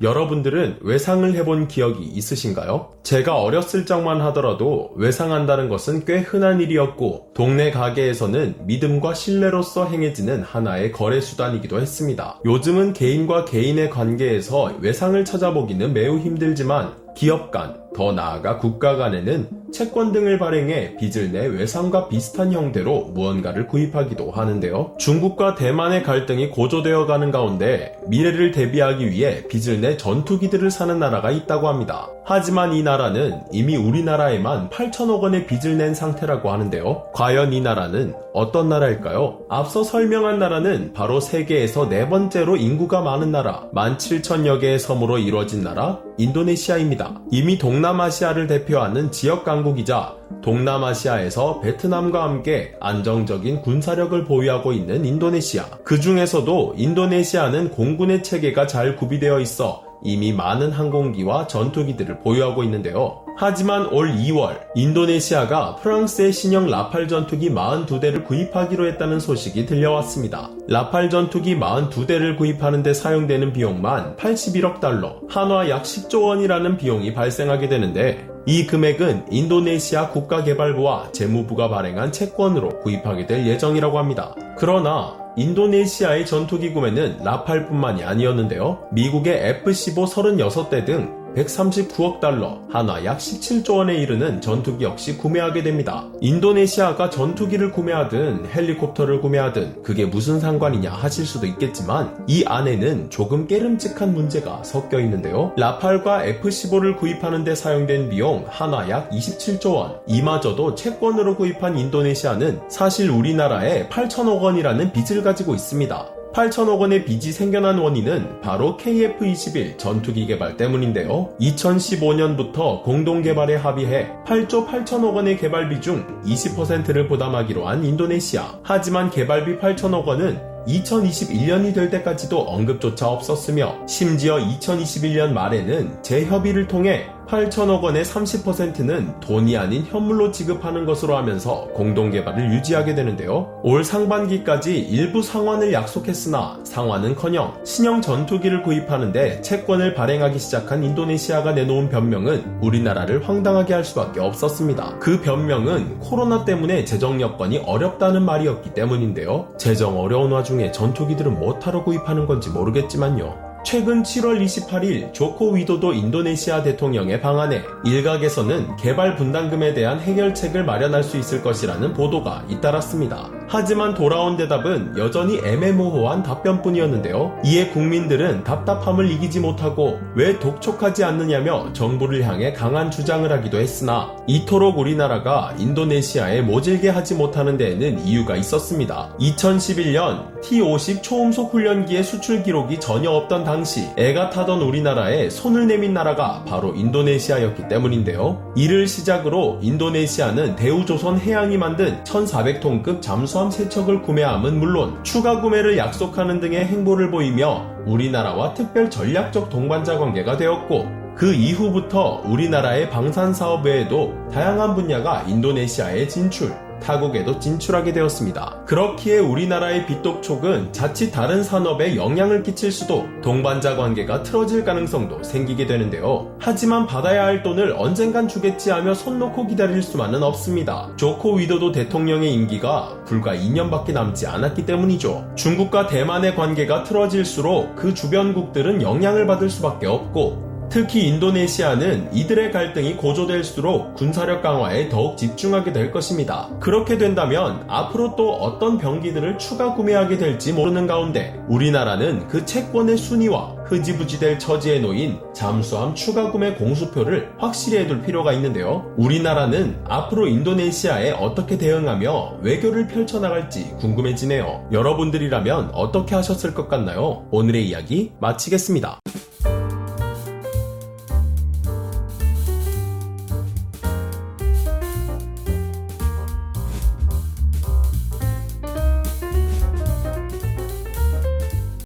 여러분들은 외상을 해본 기억이 있으신가요? 제가 어렸을 적만 하더라도 외상한다는 것은 꽤 흔한 일이었고 동네 가게에서는 믿음과 신뢰로서 행해지는 하나의 거래 수단이기도 했습니다. 요즘은 개인과 개인의 관계에서 외상을 찾아보기는 매우 힘들지만 기업 간, 더 나아가 국가 간에는 채권 등을 발행해 빚을 내 외상과 비슷한 형태로 무언가를 구입하기도 하는데요. 중국과 대만의 갈등이 고조되어 가는 가운데 미래를 대비하기 위해 빚을 내 전투기들을 사는 나라가 있다고 합니다. 하지만 이 나라는 이미 우리나라에만 8천억 원의 빚을 낸 상태라고 하는데요. 과연 이 나라는 어떤 나라일까요? 앞서 설명한 나라는 바로 세계에서 네 번째로 인구가 많은 나라, 17,000여 개의 섬으로 이루어진 나라 인도네시아입니다. 이미 동남아시아를 대표하는 지역 강국이자 동남아시아에서 베트남과 함께 안정적인 군사력을 보유하고 있는 인도네시아. 그 중에서도 인도네시아는 공군의 체계가 잘 구비되어 있어 이미 많은 항공기와 전투기들을 보유하고 있는데요. 하지만 올 2월 인도네시아가 프랑스의 신형 라팔 전투기 42대를 구입하기로 했다는 소식이 들려왔습니다. 라팔 전투기 42대를 구입하는 데 사용되는 비용만 81억 달러, 한화 약 10조 원이라는 비용이 발생하게 되는데 이 금액은 인도네시아 국가개발부와 재무부가 발행한 채권으로 구입하게 될 예정이라고 합니다. 그러나 인도네시아의 전투기 구매는 라팔뿐만이 아니었는데요. 미국의 F-15 36대 등 139억 달러, 한화 약 17조 원에 이르는 전투기 역시 구매하게 됩니다. 인도네시아가 전투기를 구매하든 헬리콥터를 구매하든 그게 무슨 상관이냐 하실 수도 있겠지만 이 안에는 조금 깨름직한 문제가 섞여 있는데요. 라팔과 F-15를 구입하는 데 사용된 비용 한화 약 27조 원. 이마저도 채권으로 구입한 인도네시아는 사실 우리나라에 8천억 원이라는 빚을 가지고 있습니다. 8천억 원의 빚이 생겨난 원인은 바로 KF-21 전투기 개발 때문인데요. 2015년부터 공동개발에 합의해 8조 8천억 원의 개발비 중 20%를 부담하기로 한 인도네시아. 하지만 개발비 8천억 원은 2021년이 될 때까지도 언급조차 없었으며 심지어 2021년 말에는 재협의를 통해 8천억 원의 30%는 돈이 아닌 현물로 지급하는 것으로 하면서 공동개발을 유지하게 되는데요. 올 상반기까지 일부 상환을 약속했으나 상환은커녕 신형 전투기를 구입하는데 채권을 발행하기 시작한 인도네시아가 내놓은 변명은 우리나라를 황당하게 할 수밖에 없었습니다. 그 변명은 코로나 때문에 재정 여건이 어렵다는 말이었기 때문인데요. 재정 어려운 와중에 전투기들은 뭐하러 구입하는 건지 모르겠지만요. 최근 7월 28일 조코 위도도 인도네시아 대통령의 방안에 일각에서는 개발 분담금에 대한 해결책을 마련할 수 있을 것이라는 보도가 잇따랐습니다. 하지만 돌아온 대답은 여전히 애매모호한 답변뿐이었는데요. 이에 국민들은 답답함을 이기지 못하고 왜 독촉하지 않느냐며 정부를 향해 강한 주장을 하기도 했으나 이토록 우리나라가 인도네시아에 모질게 하지 못하는 데에는 이유가 있었습니다. 2011년 T-50 초음속 훈련기의 수출 기록이 전혀 없던 당시 애가 타던 우리나라에 손을 내민 나라가 바로 인도네시아였기 때문인데요. 이를 시작으로 인도네시아는 대우조선 해양이 만든 1400톤급 잠수함 3척을 구매함은 물론 추가 구매를 약속하는 등의 행보를 보이며 우리나라와 특별 전략적 동반자 관계가 되었고 그 이후부터 우리나라의 방산사업 외에도 다양한 분야가 인도네시아에 진출, 타국에도 진출하게 되었습니다. 그렇기에 우리나라의 빚독촉은 자칫 다른 산업에 영향을 끼칠 수도 동반자 관계가 틀어질 가능성도 생기게 되는데요. 하지만 받아야 할 돈을 언젠간 주겠지 하며 손 놓고 기다릴 수만은 없습니다. 조코 위도도 대통령의 임기가 불과 2년밖에 남지 않았기 때문이죠. 중국과 대만의 관계가 틀어질수록 그 주변국들은 영향을 받을 수밖에 없고 특히 인도네시아는 이들의 갈등이 고조될수록 군사력 강화에 더욱 집중하게 될 것입니다. 그렇게 된다면 앞으로 또 어떤 병기들을 추가 구매하게 될지 모르는 가운데 우리나라는 그 채권의 순위와 흐지부지 될 처지에 놓인 잠수함 추가 구매 공수표를 확실히 해둘 필요가 있는데요. 우리나라는 앞으로 인도네시아에 어떻게 대응하며 외교를 펼쳐나갈지 궁금해지네요. 여러분들이라면 어떻게 하셨을 것 같나요? 오늘의 이야기 마치겠습니다.